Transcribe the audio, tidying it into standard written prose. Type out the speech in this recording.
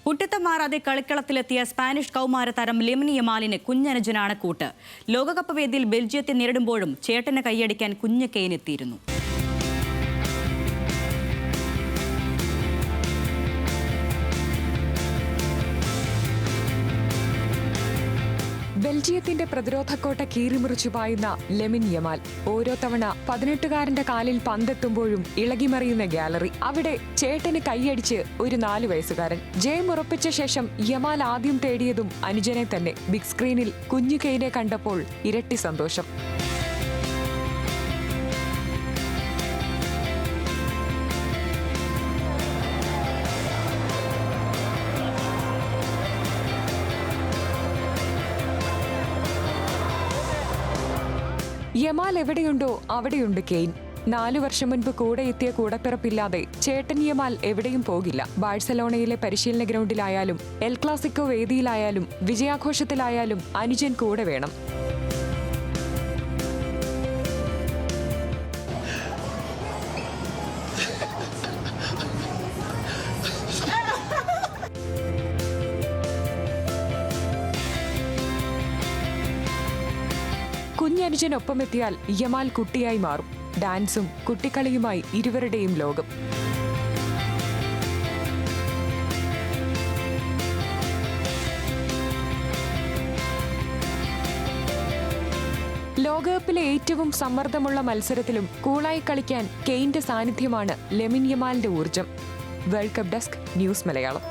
കുട്ടിത്തം മാറാതെ കളിക്കളത്തിലെത്തിയ സ്പാനിഷ് കൗമാര താരം ലെമിൻ യമാലിന് കുഞ്ഞനുജനാണ് കൂട്ട്. ലോകകപ്പ് വേദിയിൽ ബെൽജിയത്തെ നേരിടുമ്പോഴും ചേട്ടന് കൈയടിക്കാൻ കുഞ്ഞ് കെയ്ൻ എത്തിയിരുന്നു. ബെൽജിയത്തിന്റെ പ്രതിരോധക്കോട്ട കീറിമുറിച്ചു പായുന്ന ലെമിൻ യമാൽ ഓരോ തവണ 18-കാരന്റെ കാലിൽ പന്തെത്തുമ്പോഴും ഇളകിമറിയുന്ന ഗാലറി. അവിടെ ചേട്ടന് കൈയടിച്ച് ഒരു 4 വയസ്സുകാരൻ. ജയം ഉറപ്പിച്ച ശേഷം യമാൽ ആദ്യം തേടിയതും അനുജനെ തന്നെ. ബിഗ് സ്ക്രീനിൽ കുഞ്ഞു കെയ്നെ കണ്ടപ്പോൾ ഇരട്ടി സന്തോഷം. യമാൽ എവിടെയുണ്ടോ അവിടെയുണ്ട് കെയ്ൻ. 4 വർഷം മുൻപ് കൂടെ എത്തിയ കൂടപ്പിറപ്പില്ലാതെ ചേട്ടൻ യമാൽ എവിടെയും പോകില്ല. ബാഴ്സലോണയിലെ പരിശീലന ഗ്രൗണ്ടിലായാലും എൽ ക്ലാസിക്കോ വേദിയിലായാലും വിജയാഘോഷത്തിലായാലും അനുജൻ കൂടെ വേണം. കുഞ്ഞനുജനൊപ്പമെത്തിയാൽ യമാൽ കുട്ടിയായി മാറും. ഡാൻസും കുട്ടിക്കളിയുമായി ഇരുവരുടെയും ലോകം. ലോകകപ്പിലെ ഏറ്റവും സമ്മർദ്ദമുള്ള മത്സരത്തിലും കൂളായി കളിക്കാൻ കെയ്ന്റെ സാന്നിധ്യമാണ് ലെമിൻ യമാലിന്റെ ഊർജം. World cup desk, news Malayalam.